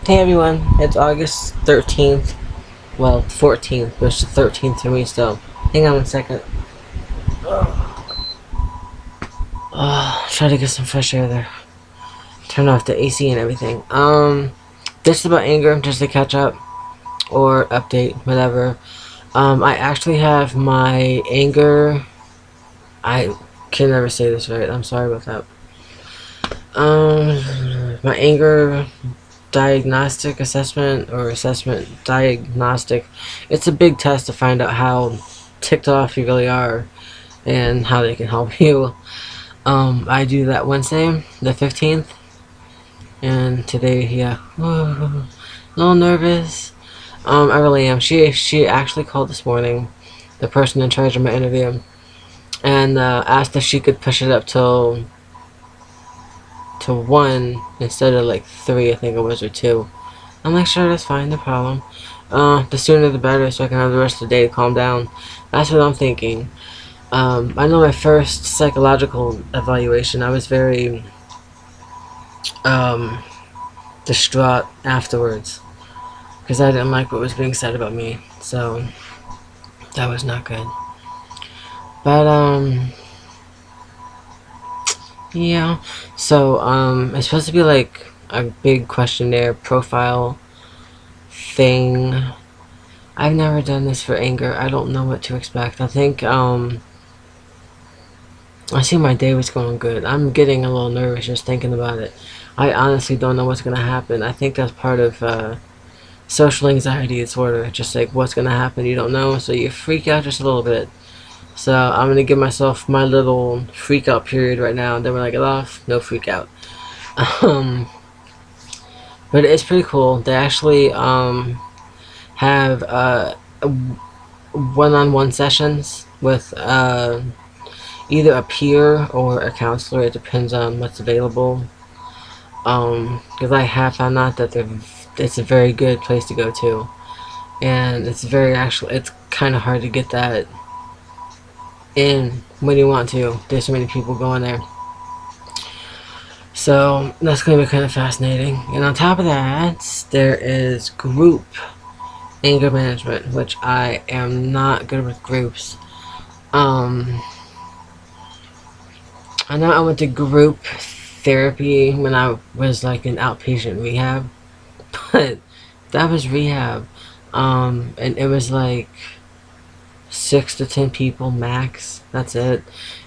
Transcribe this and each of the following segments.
Hey everyone, it's August 13th. Well, 14th, but it's the 13th for me still. Hang on one second. Try to get some fresh air there. Turn off the AC and everything. This is about anger, just to catch up or update, whatever. I actually have my anger. I can never say this right. I'm sorry about that. My anger diagnostic assessment or assessment diagnostic. It's a big test to find out how ticked off you really are and how they can help you. I do that Wednesday, the 15th, and today, yeah, a little nervous. I really am. She actually called this morning, the person in charge of my interview, and asked if she could push it up to 1 instead of like 3, I think it was, or 2. I'm like, sure, that's fine, no problem. The sooner the better, so I can have the rest of the day to calm down. That's what I'm thinking. I know my first psychological evaluation, I was very distraught afterwards because I didn't like what was being said about me. So that was not good. But yeah. So it's supposed to be like a big questionnaire profile thing. I've never done this for anger. I don't know what to expect. I think I see my day was going good. I'm getting a little nervous just thinking about it. I honestly don't know what's gonna happen. I think that's part of social anxiety disorder. Just like what's gonna happen, you don't know, so you freak out just a little bit. So I'm gonna give myself my little freak out period right now, and then when I get off, no freak out. Um, but it's pretty cool. They actually have one-on-one sessions with either a peer or a counselor. It depends on what's available. Because I have found out that it's a very good place to go to, and it's kind of hard to get that in when you want to. There's so many people going there, so that's going to be kind of fascinating. And on top of that, there is group anger management, which I am not good with groups. I know I went to group therapy when I was like in outpatient rehab, but that was rehab. And it was like 6 to 10 people max. That's it.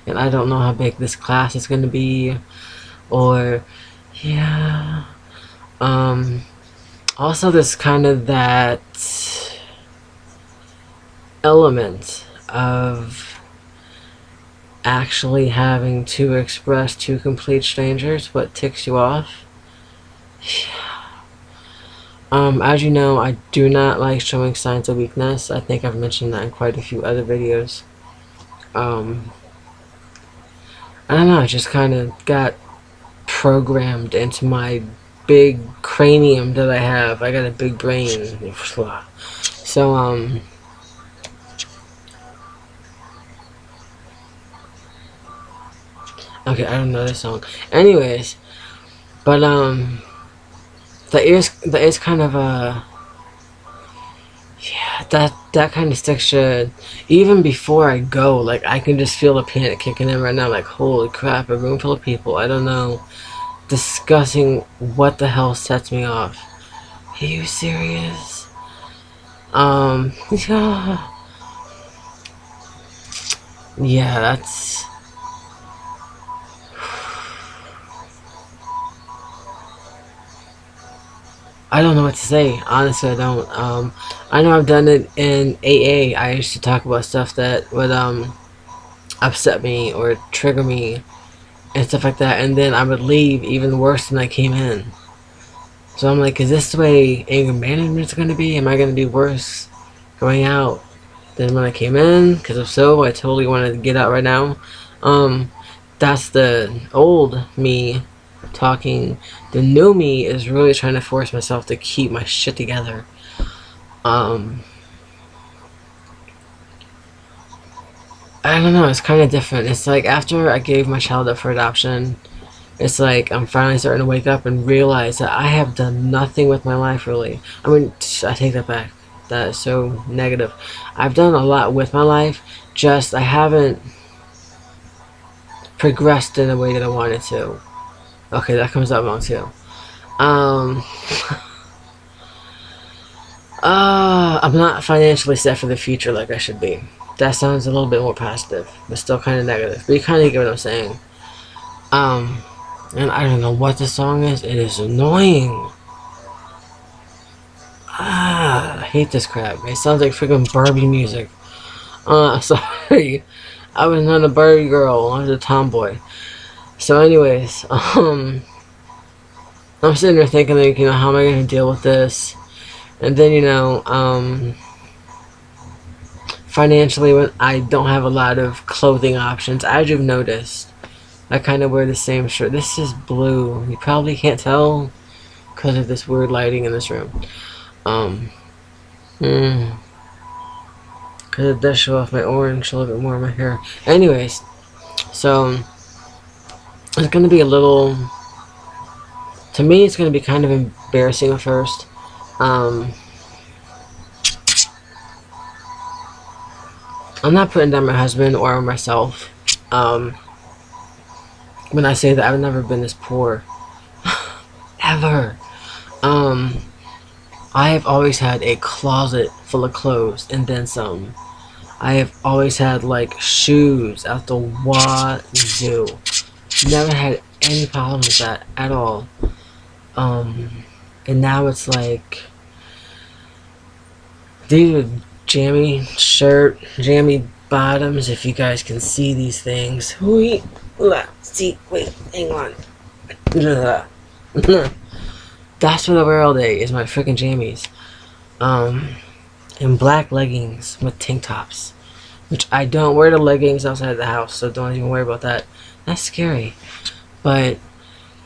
And I don't know how big this class is going to be, or yeah. Also, there's kind of that element of actually having to express to complete strangers what ticks you off. As you know, I do not like showing signs of weakness. I think I've mentioned that in quite a few other videos. I don't know, I just kind of got programmed into my big cranium that I have. I got a big brain. So, okay, I don't know this song. Anyways, but, that is kind of a, yeah, that kind of stick should, even before I go, like, I can just feel the panic kicking in right now, like, holy crap, a room full of people, I don't know, discussing what the hell sets me off. Are you serious? Yeah. Yeah, that's... I don't know what to say. Honestly, I don't. I know I've done it in AA. I used to talk about stuff that would upset me or trigger me and stuff like that, and then I would leave even worse than I came in. So I'm like, is this the way anger management is going to be? Am I going to be worse going out than when I came in? Because if so, I totally want to get out right now. That's the old me talking. The new me is really trying to force myself to keep my shit together. I don't know, it's kind of different. It's like after I gave my child up for adoption, It's like I'm finally starting to wake up and realize that I have done nothing with my life really. I mean, I take that back. That is so negative. I've done a lot with my life, just I haven't progressed in the way that I wanted to. Okay, that comes out wrong too. Um, I'm not financially set for the future like I should be. That sounds a little bit more positive, but still kind of negative. But you kind of get what I'm saying. Um, and I don't know what the song is. It is annoying. I hate this crap. It sounds like freaking Barbie music. Sorry. I was not a Barbie girl. I was a tomboy. So, anyways, I'm sitting there thinking, like, how am I going to deal with this? And then, financially, when I don't have a lot of clothing options, as you've noticed, I kind of wear the same shirt. This is blue. You probably can't tell because of this weird lighting in this room. Because it does show off my orange a little bit more in my hair. Anyways, so it's going to be a little. To me, it's going to be kind of embarrassing at first. I'm not putting down my husband or myself. When I say that I've never been this poor. Ever. I have always had a closet full of clothes and then some. I have always had like shoes out the wazoo. Never had any problem with that at all. And now it's like these are jammy shirt, jammy bottoms. If you guys can see these things, wait, hang on. That's what I wear all day is my freaking jammies. And black leggings with tank tops. Which I don't wear the leggings outside the house, so don't even worry about that. That's scary. But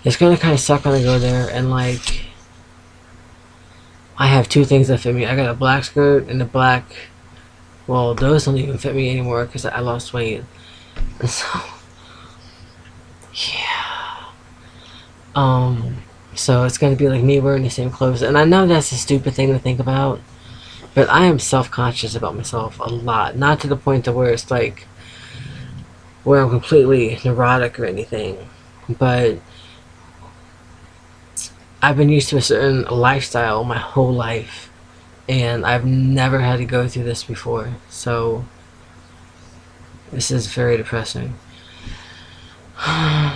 it's gonna kinda suck when I go there and like I have two things that fit me. I got a black skirt and a black well, those don't even fit me anymore because I lost weight. And so yeah. So it's gonna be like me wearing the same clothes, and I know that's a stupid thing to think about, but I am self-conscious about myself a lot. Not to the point to where it's like where I'm completely neurotic or anything, but I've been used to a certain lifestyle my whole life, and I've never had to go through this before. So this is very depressing.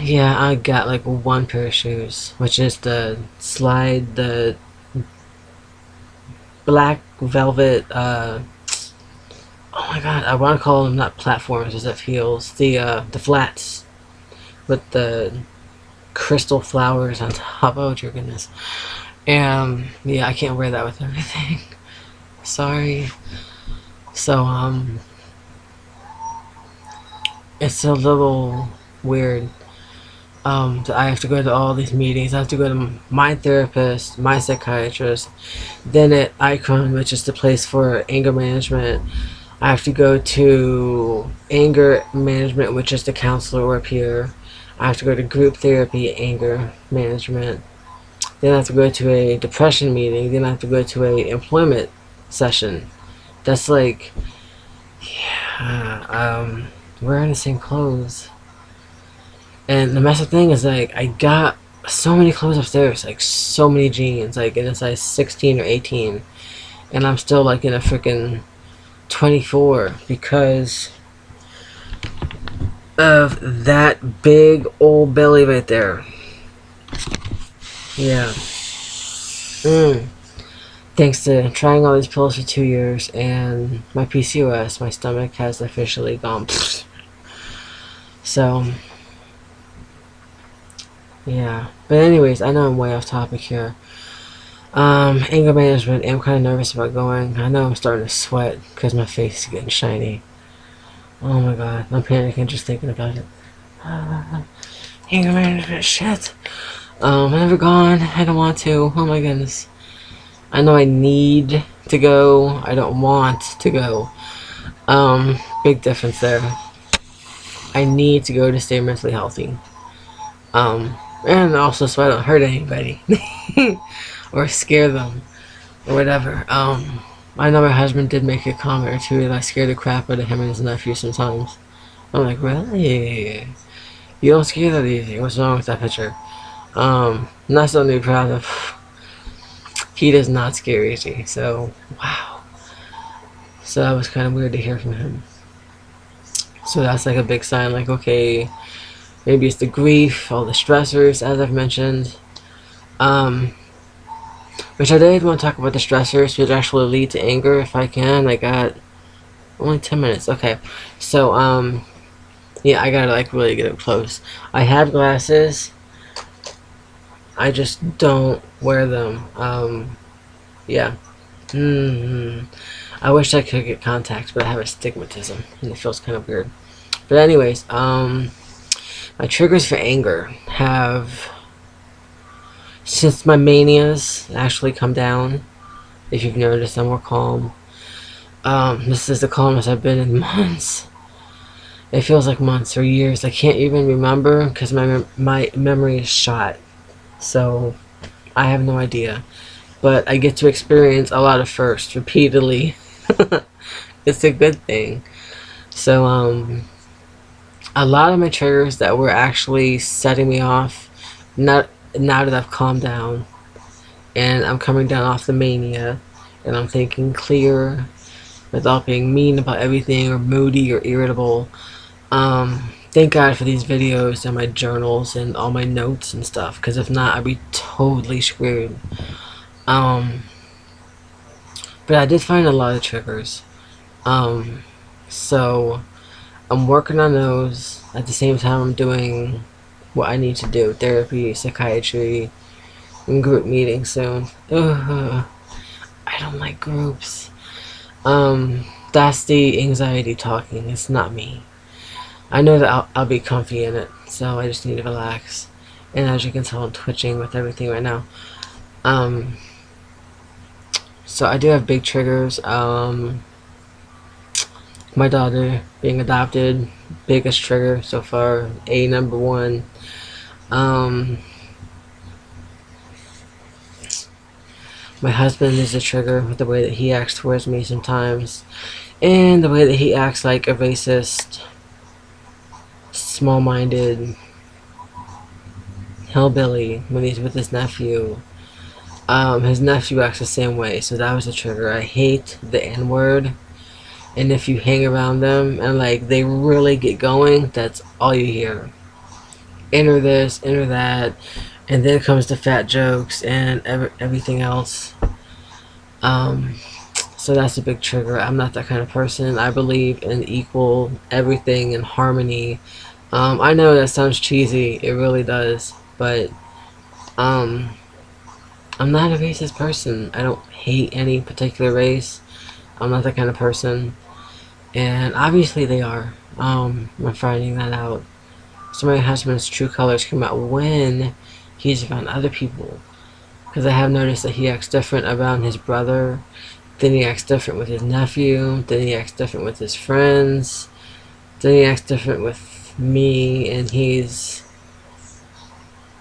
Yeah, I got like one pair of shoes, which is the black velvet, oh my god, I want to call them not platforms as if heels, the flats with the crystal flowers on top. Oh dear goodness. And yeah, I can't wear that with everything. Sorry. So it's a little weird. I have to go to all these meetings. I have to go to my therapist, my psychiatrist, then at Icon, which is the place for anger management. I have to go to anger management, which is the counselor or peer. I have to go to group therapy, anger management. Then I have to go to a depression meeting. Then I have to go to a employment session. That's like, yeah, wearing the same clothes. And the messed thing is like I got so many clothes upstairs, like so many jeans, like in a size 16 or 18, and I'm still like in a freaking 24 because of that big old belly right there. Yeah. Thanks to trying all these pills for 2 years and my PCOS, my stomach has officially gone. So. Yeah, but anyways, I know I'm way off topic here. Anger management, I'm kind of nervous about going. I know I'm starting to sweat because my face is getting shiny. Oh my god, I'm panicking just thinking about it. Anger management, shit. I've never gone, I don't want to, oh my goodness. I know I need to go, I don't want to go. Big difference there. I need to go to stay mentally healthy. and also so I don't hurt anybody or scare them or whatever. I know my husband did make a comment or two that I scared the crap out of him and his nephew sometimes. I'm like, really? You don't scare that easy. What's wrong with that picture? And that's something to be proud of. He does not scare easy. So, wow. So that was kind of weird to hear from him. So that's like a big sign, like, okay, maybe it's the grief, all the stressors, as I've mentioned. Which I did want to talk about the stressors, which actually lead to anger if I can. I got only 10 minutes. Okay. So, yeah, I gotta like really get up close. I have glasses. I just don't wear them. Yeah. I wish I could get contacts, but I have astigmatism, and it feels kind of weird. But anyways, my triggers for anger have, since my manias actually come down, if you've noticed, I'm more calm. This is the calmest I've been in months. It feels like months or years. I can't even remember because my memory is shot. So I have no idea. But I get to experience a lot of firsts repeatedly. It's a good thing. So a lot of my triggers that were actually setting me off, not now that I've calmed down and I'm coming down off the mania and I'm thinking clear without being mean about everything or moody or irritable. Thank God for these videos and my journals and all my notes and stuff, because if not, I'd be totally screwed. But I did find a lot of triggers. So I'm working on those at the same time I'm doing what I need to do: therapy, psychiatry, and group meetings soon. Ugh, I don't like groups. That's the anxiety talking. It's not me. I know that I'll be comfy in it, so I just need to relax. And as you can tell, I'm twitching with everything right now. So I do have big triggers. My daughter being adopted, biggest trigger so far. Number one. My husband is a trigger with the way that he acts towards me sometimes, and the way that he acts like a racist, small-minded hillbilly when he's with his nephew. His nephew acts the same way, so that was a trigger. I hate the N-word, and if you hang around them and like they really get going, that's all you hear. Enter this, enter that, and then comes the fat jokes and everything else. So that's a big trigger. I'm not that kind of person. I believe in equal everything and harmony. I know that sounds cheesy, it really does, but I'm not a racist person. I don't hate any particular race. I'm not that kind of person, and obviously they are. I'm finding that out. So my husband's true colors come out when he's around other people, because I have noticed that he acts different around his brother, then he acts different with his nephew, then he acts different with his friends, then he acts different with me, and he's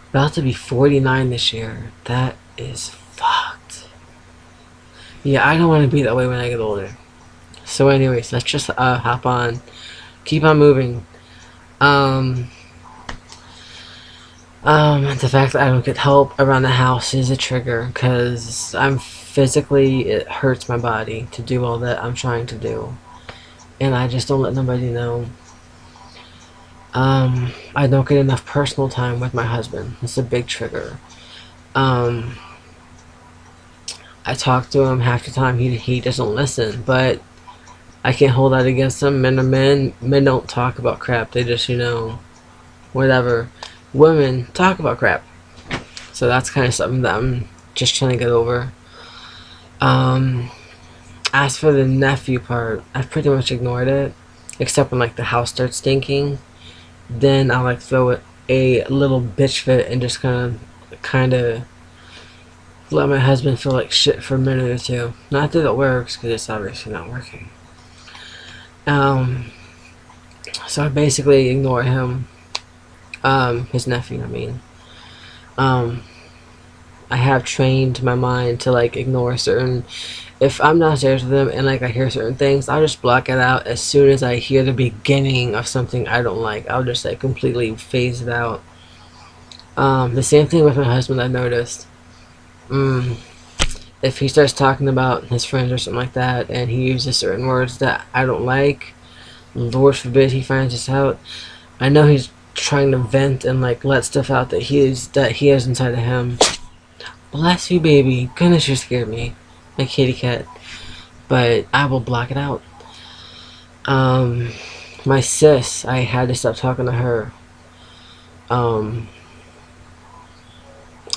about to be 49 this year. That is fucked. Yeah, I don't want to be that way when I get older. So anyways, let's just hop on. Keep on moving. The fact that I don't get help around the house is a trigger, because I'm physically, it hurts my body to do all that I'm trying to do. And I just don't let nobody know. I don't get enough personal time with my husband. It's a big trigger. I talk to him half the time, he doesn't listen, but I can't hold that against him. Men are men. Men don't talk about crap. They just, whatever. Women talk about crap. So that's kind of something that I'm just trying to get over. As for the nephew part, I've pretty much ignored it, except when like the house starts stinking. Then I'll like throw a little bitch fit and just kind of let my husband feel like shit for a minute or two. Not that it works, because it's obviously not working. So I basically ignore him. His nephew, I mean. Um, I have trained my mind to like ignore certain. If I'm downstairs with them and like I hear certain things, I'll just block it out as soon as I hear the beginning of something I don't like. I'll just like completely phase it out. The same thing with my husband. I noticed. Mm, if he starts talking about his friends or something like that, and he uses certain words that I don't like, Lord forbid he finds this out. I know he's trying to vent and like let stuff out that he has inside of him. Bless you, baby. Goodness, you scared me, my kitty cat. But I will block it out. Um, my sis, I had to stop talking to her. Um,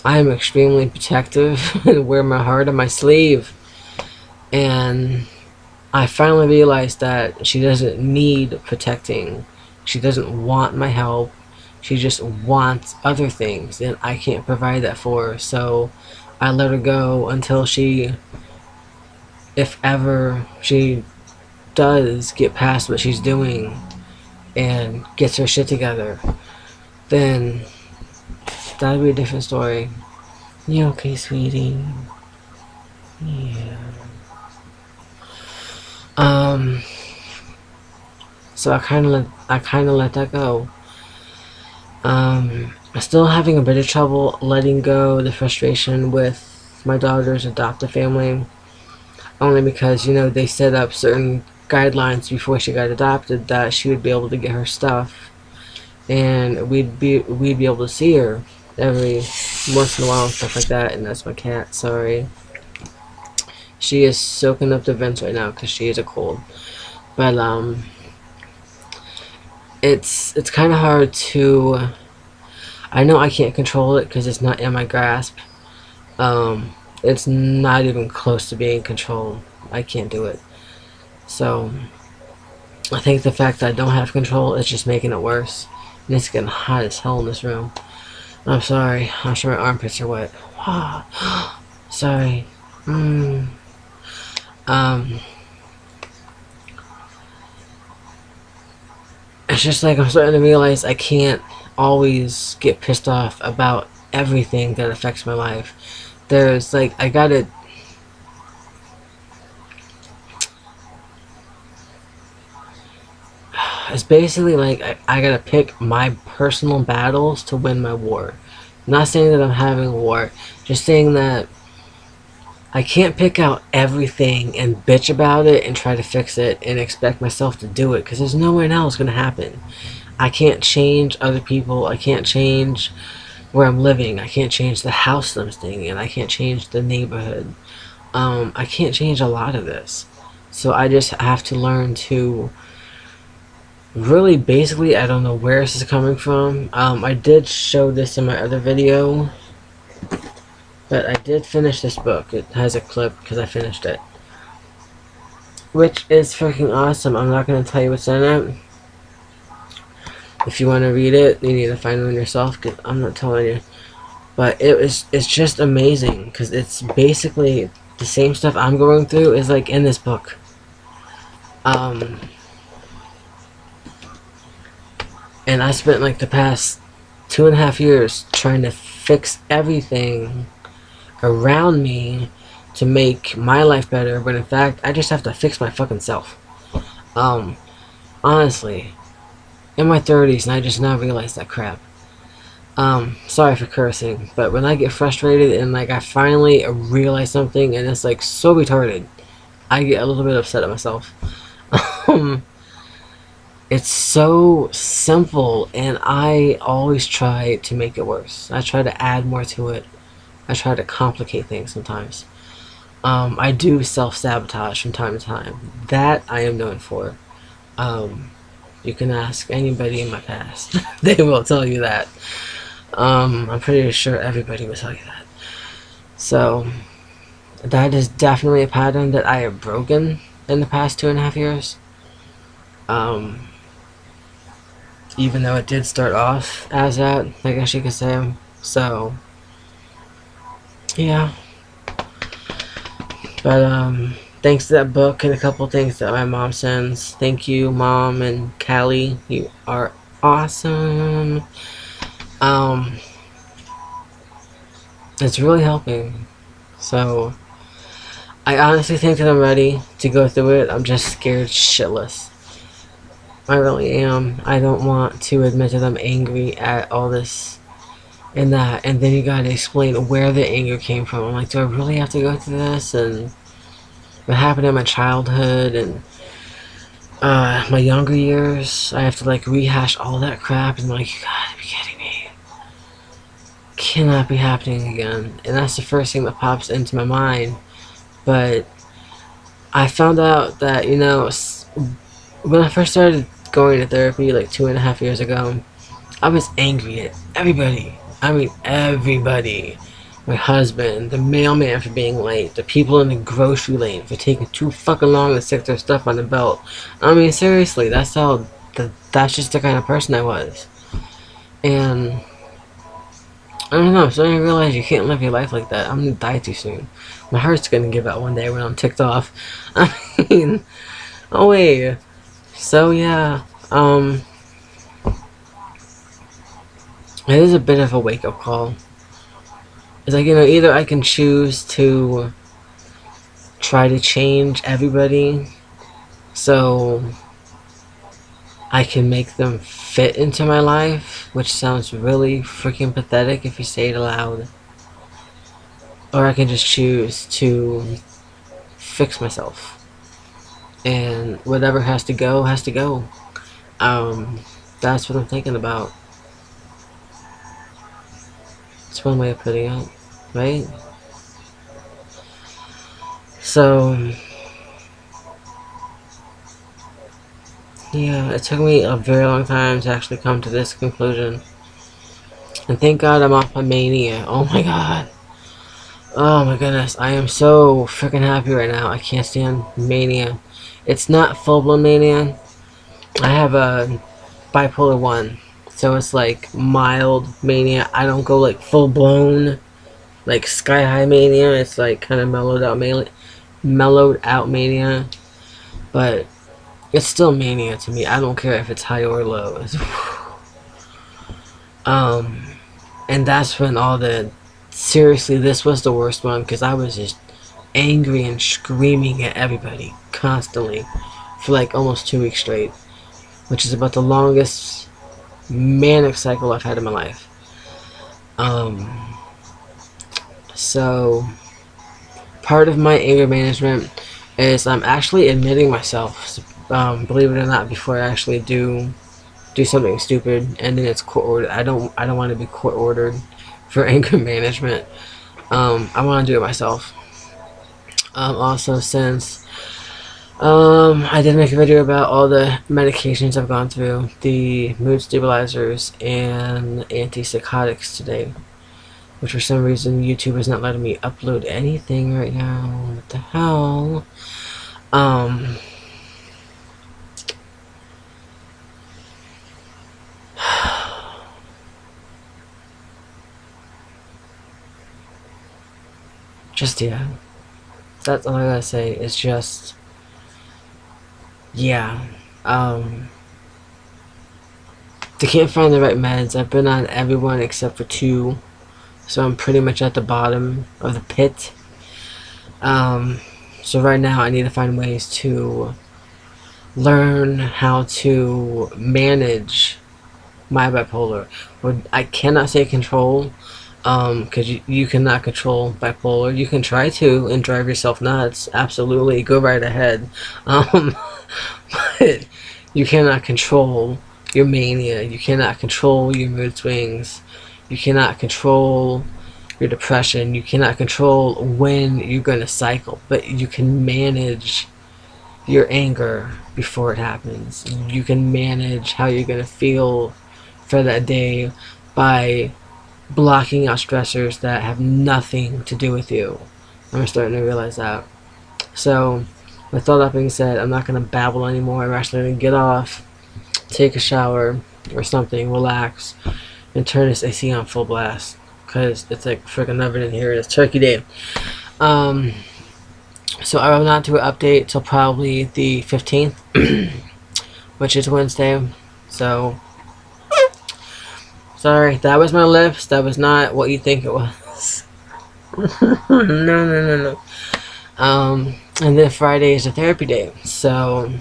I am extremely protective and wear my heart on my sleeve. And I finally realized that she doesn't need protecting. She doesn't want my help. She just wants other things, and I can't provide that for her. So I let her go until she, if ever she does get past what she's doing and gets her shit together, then that'd be a different story. You okay, sweetie? Yeah. Um. So I kind of let that go. I'm still having a bit of trouble letting go the frustration with my daughter's adoptive family, only because they set up certain guidelines before she got adopted that she would be able to get her stuff, and we'd be able to see her every once in a while and stuff like that. And that's my cat. Sorry, she is soaking up the vents right now because she is a cold. But it's kind of hard to. I know I can't control it because it's not in my grasp. It's not even close to being controlled. I can't do it. So I think the fact that I don't have control is just making it worse. And it's getting hot as hell in this room. I'm sorry. I'm sure my armpits are wet. Sorry. It's just like I'm starting to realize I can't always get pissed off about everything that affects my life. There's like I gotta. It's basically like I gotta pick my personal battles to win my war. I'm not saying that I'm having a war, just saying that I can't pick out everything and bitch about it and try to fix it and expect myself to do it because there's nowhere else gonna happen. I can't change other people. I can't change where I'm living. I can't change the house that I'm staying in. I can't change the neighborhood. I can't change a lot of this. So I just have to learn to really basically, I don't know where this is coming from. I did show this in my other video, but I did finish this book. It has a clip because I finished it, which is freaking awesome. I'm not going to tell you what's in it. If you want to read it, you need to find it yourself because I'm not telling you. But it's just amazing because it's basically the same stuff I'm going through is like in this book. And I spent like the past 2.5 years trying to fix everything around me to make my life better, but in fact, I just have to fix my fucking self. Honestly, in my 30s, and I just now realized that crap. Sorry for cursing, but when I get frustrated and like I finally realize something and it's like so retarded, I get a little bit upset at myself. It's so simple, and I always try to make it worse. I try to add more to it. I try to complicate things sometimes. I do self-sabotage from time to time. That I am known for. You can ask anybody in my past. They will tell you that. I'm pretty sure everybody will tell you that. So, that is definitely a pattern that I have broken in the past 2.5 years. Even though it did start off as that, I guess you could say. So, yeah. But, thanks to that book and a couple things that my mom sends. Thank you, Mom and Callie. You are awesome. It's really helping. So I honestly think that I'm ready to go through it. I'm just scared shitless. I really am. I don't want to admit that I'm angry at all this and that, and then you gotta explain where the anger came from. I'm like, do I really have to go through this? And what happened in my childhood and my younger years? I have to like rehash all that crap, and I'm like, you gotta be kidding me. Cannot be happening again. And that's the first thing that pops into my mind. But I found out that, when I first started going to therapy like 2.5 years ago, I was angry at everybody. I mean, everybody. My husband, the mailman for being late, the people in the grocery lane for taking too fucking long to stick their stuff on the belt. I mean, seriously, that's just the kind of person I was. And I don't know, so I realized you can't live your life like that. I'm gonna die too soon. My heart's gonna give out one day when I'm ticked off. I mean, oh wait. So yeah, it is a bit of a wake up call. It's like, either I can choose to try to change everybody so I can make them fit into my life, which sounds really freaking pathetic if you say it aloud. Or I can just choose to fix myself. And whatever has to go, has to go. Um, that's what I'm thinking about. It's one way of putting it, right? So, yeah, it took me a very long time to actually come to this conclusion. And thank God I'm off my mania. Oh my god. Oh my goodness. I am so freaking happy right now. I can't stand mania. It's not full blown mania. I have a bipolar 1. So it's like mild mania. I don't go like full blown, like sky high mania. It's like kind of mellowed out mania. But it's still mania to me. I don't care if it's high or low. um, and that's when seriously, this was the worst one because I was just angry and screaming at everybody constantly for like almost 2 weeks straight, which is about the longest manic cycle I've had in my life. So part of my anger management is I'm actually admitting myself, believe it or not, before I actually do something stupid and then it's court ordered. I don't want to be court ordered for anger management. I want to do it myself. Also, since I did make a video about all the medications I've gone through, the mood stabilizers and antipsychotics today, which for some reason YouTube is not letting me upload anything right now. What the hell? Just yeah. That's all I gotta say. It's just yeah. They can't find the right meds. I've been on everyone except for 2, so I'm pretty much at the bottom of the pit. So right now I need to find ways to learn how to manage my bipolar. I cannot say control, because you cannot control bipolar. You can try to and drive yourself nuts. Absolutely, go right ahead. But you cannot control your mania. You cannot control your mood swings. You cannot control your depression. You cannot control when you're going to cycle. But you can manage your anger before it happens. You can manage how you're going to feel for that day by blocking out stressors that have nothing to do with you. I'm starting to realize that. So, with all that being said, I'm not going to babble anymore. I'm actually going to get off, take a shower or something, relax, and turn this AC on full blast. Because it's like freaking oven in here. It's Turkey Day. So I will not do an update till probably the 15th, which is Wednesday. So, sorry, that was my lips. That was not what you think it was. No, no, no, no. And then Friday is a therapy day, so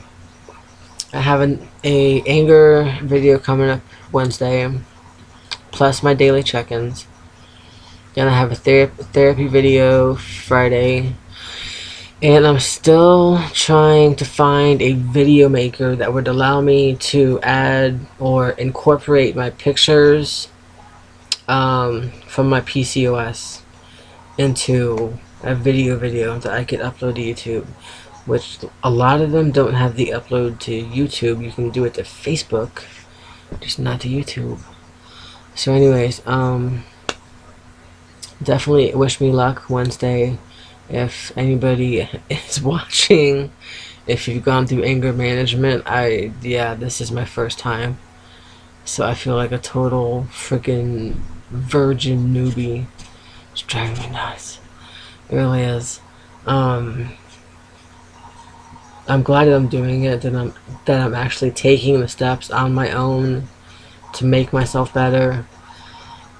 I have a anger video coming up Wednesday, plus my daily check-ins. Then I have a therapy video Friday, and I'm still trying to find a video maker that would allow me to add or incorporate my pictures from my PCOS into a video that I could upload to YouTube, which a lot of them don't have the upload to YouTube. You can do it to Facebook, just not to YouTube. So anyways, definitely wish me luck Wednesday. If anybody is watching, if you've gone through anger management, this is my first time. So I feel like a total freaking virgin newbie. It's driving me nuts. It really is. I'm glad that I'm doing it, that I'm actually taking the steps on my own to make myself better.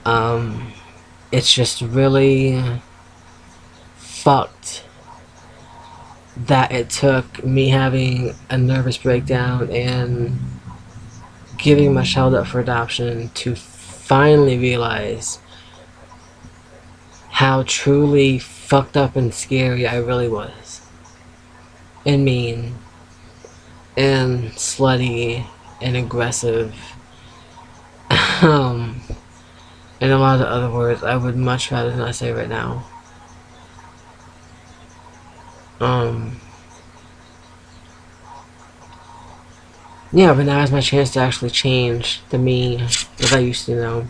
It's just really fucked that it took me having a nervous breakdown and giving my child up for adoption to finally realize how truly fucked up and scary I really was. And mean. And slutty. And aggressive. And a lot of other words I would much rather not say right now. Yeah, but now is my chance to actually change the me that I used to know.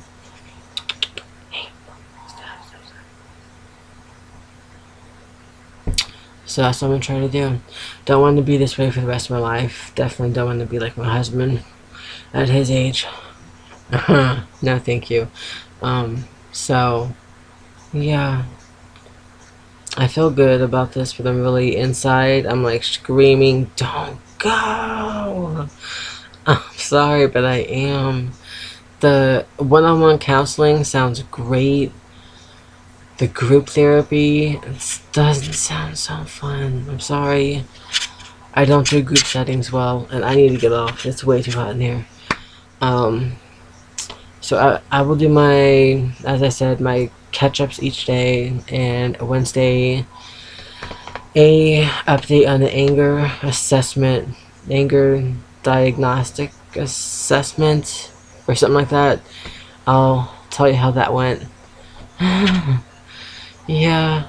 Hey, stop. So that's what I'm trying to do. Don't want to be this way for the rest of my life. Definitely don't want to be like my husband at his age. No, thank you. So, yeah. I feel good about this, but I'm really inside. I'm like screaming, don't go! I'm sorry, but I am. The one-on-one counseling sounds great. The group therapy doesn't sound so fun. I'm sorry. I don't do group settings well, and I need to get off. It's way too hot in here. So I will do my, as I said, my catch-ups each day, and Wednesday a update on the anger assessment, anger diagnostic assessment, or something like that. I'll tell you how that went. Yeah,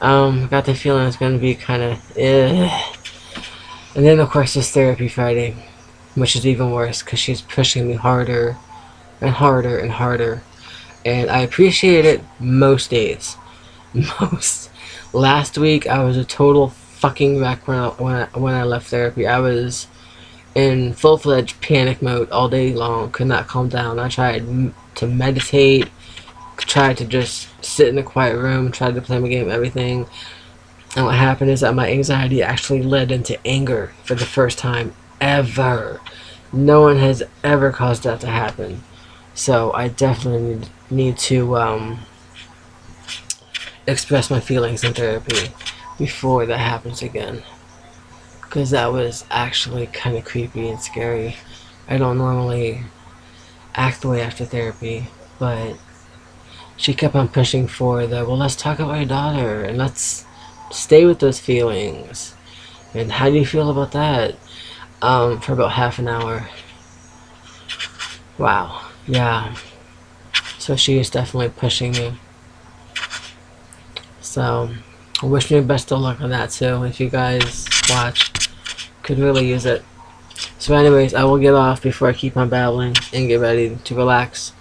got the feeling it's gonna be kind of and then of course there's therapy Friday, which is even worse because she's pushing me harder and harder and harder, and I appreciate it most days. Most. Last week I was a total fucking wreck when I left therapy. I was in full-fledged panic mode all day long. Could not calm down. I tried to meditate, tried to just sit in a quiet room, tried to play my game, everything. And what happened is that my anxiety actually led into anger for the first time ever. No one has ever caused that to happen. So I definitely need to express my feelings in therapy before that happens again. Because that was actually kind of creepy and scary. I don't normally act the way after therapy, but she kept on pushing for the, well, let's talk about your daughter and let's stay with those feelings. And how do you feel about that? For about half an hour. Wow. Yeah. So she is definitely pushing me. So, I wish me best of luck on that too. If you guys watch, could really use it. So anyways, I will get off before I keep on babbling and get ready to relax.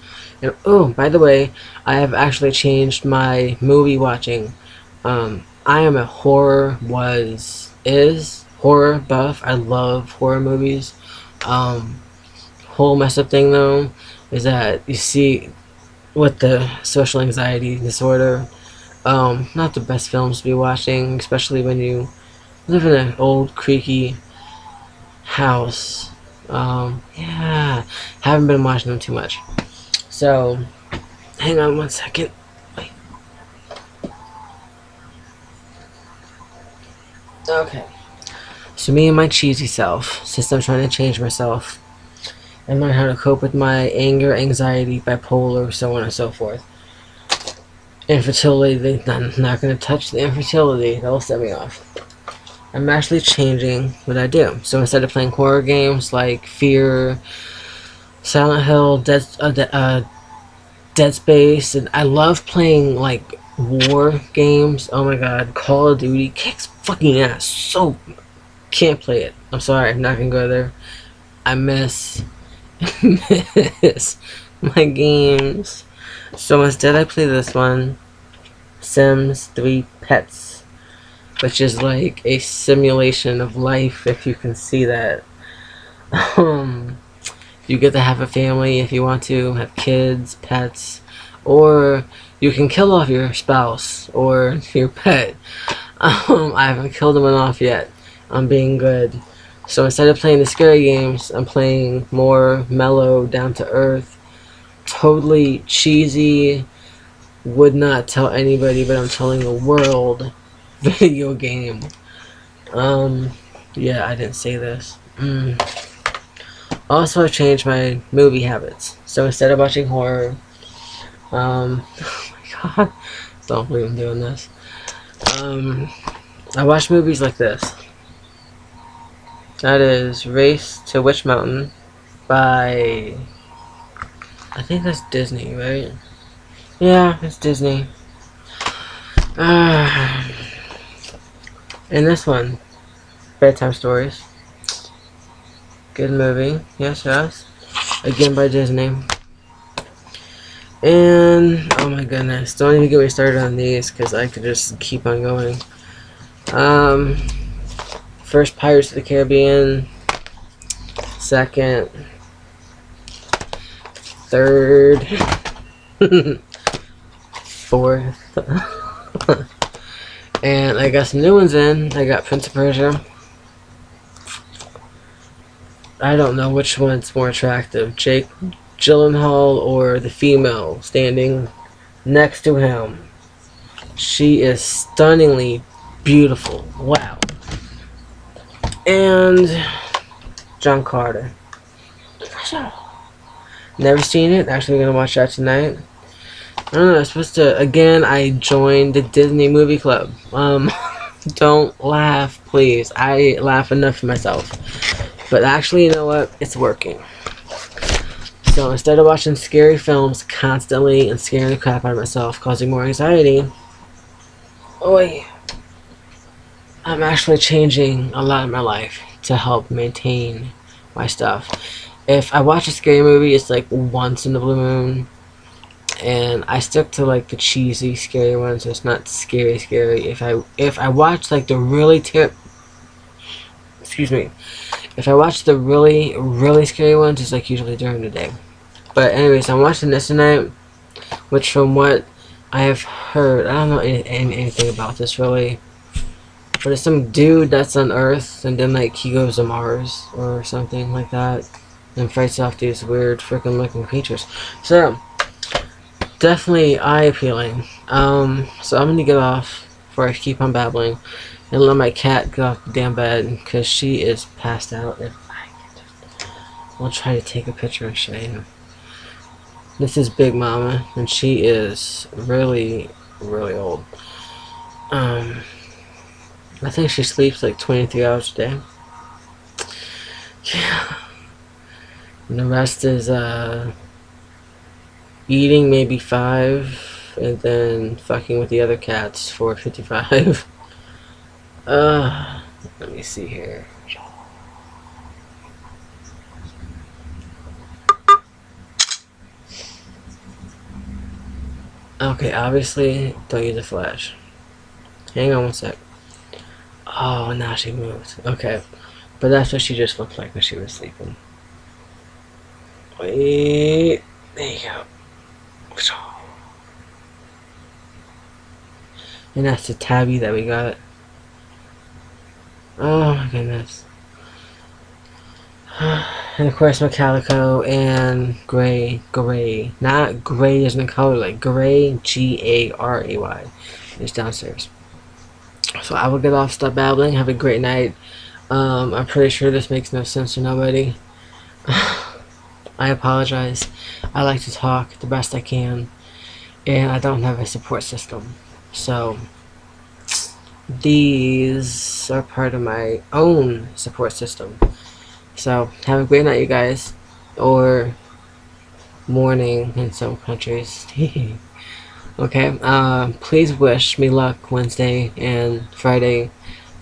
And oh, by the way, I have actually changed my movie watching. I am a horror buff. I love horror movies. Whole mess up thing though is that you see with the social anxiety disorder, not the best films to be watching, especially when you live in an old creaky house. Yeah, haven't been watching them too much. So, hang on one second. Wait. Okay. So me and my cheesy self, since I'm trying to change myself and learn how to cope with my anger, anxiety, bipolar, so on and so forth. Infertility, I'm not going to touch the infertility. That will set me off. I'm actually changing what I do. So instead of playing horror games like Fear, Silent Hill, Dead Space, and I love playing like war games. Oh my god, Call of Duty kicks fucking ass. So can't play it. I'm sorry, I'm not gonna go there. I miss my games. So instead, I play this one, Sims 3 Pets, which is like a simulation of life. If you can see that. Um, You get to have a family if you want to, have kids, pets, or you can kill off your spouse or your pet. I haven't killed them off yet. I'm being good. So instead of playing the scary games, I'm playing more mellow, down to earth, totally cheesy, would not tell anybody, but I'm telling the world video game. Yeah, I didn't say this. Also, I changed my movie habits. So instead of watching horror, oh my god, don't believe I'm doing this. I watch movies like this. That is Race to Witch Mountain by, I think that's Disney, right? Yeah, it's Disney. And this one, Bedtime Stories. Good movie. Yes, yes. Again by Disney. And, oh my goodness. Don't even get me started on these because I could just keep on going. First, Pirates of the Caribbean. Second. Third. Fourth. And I got some new ones in. I got Prince of Persia. I don't know which one's more attractive, Jake Gyllenhaal or the female standing next to him. She is stunningly beautiful. Wow. And John Carter. Never seen it. Actually gonna watch that tonight. I don't know, I'm supposed to, again, I joined the Disney Movie Club. Don't laugh, please. I laugh enough for myself. But actually, you know what? It's working. So instead of watching scary films constantly and scaring the crap out of myself, causing more anxiety, I'm actually changing a lot in my life to help maintain my stuff. If I watch a scary movie, it's like once in the blue moon, and I stick to like the cheesy scary ones. So it's not scary. If I watch like the really if I watch the really scary ones, it's like usually during the day. But anyways, I'm watching this tonight, which from what I have heard, I don't know anything about this really, but it's some dude that's on Earth, and then like he goes to Mars or something like that, and fights off these weird freaking looking creatures. So definitely eye appealing. So I'm gonna get off before I keep on babbling and let my cat get off the damn bed because she is passed out. If I can I'll try to take a picture and show you. This is Big Mama, and she is really, really old. I think she sleeps like 23 hours a day. Yeah. And the rest is eating maybe 5, and then fucking with the other cats for 55. Let me see here. Okay, obviously, don't use a flash. Hang on one sec. Oh, now she moved. Okay, but that's what she just looked like when she was sleeping. Wait, there you go. And that's the tabby that we got. Oh my goodness. And of course my calico and gray, not gray as in color, like gray, G-A-R-A-Y, is downstairs. So I will get off, stop babbling. Have a great night. I'm pretty sure this makes no sense to nobody. I apologize. I like to talk the best I can, and I don't have a support system. So these are part of my own support system. So have a great night, you guys, or morning in some countries. Okay. Please wish me luck Wednesday and Friday,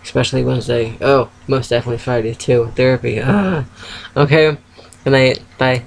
especially Wednesday. Oh, most definitely Friday too. Therapy. Okay. Good night. Bye.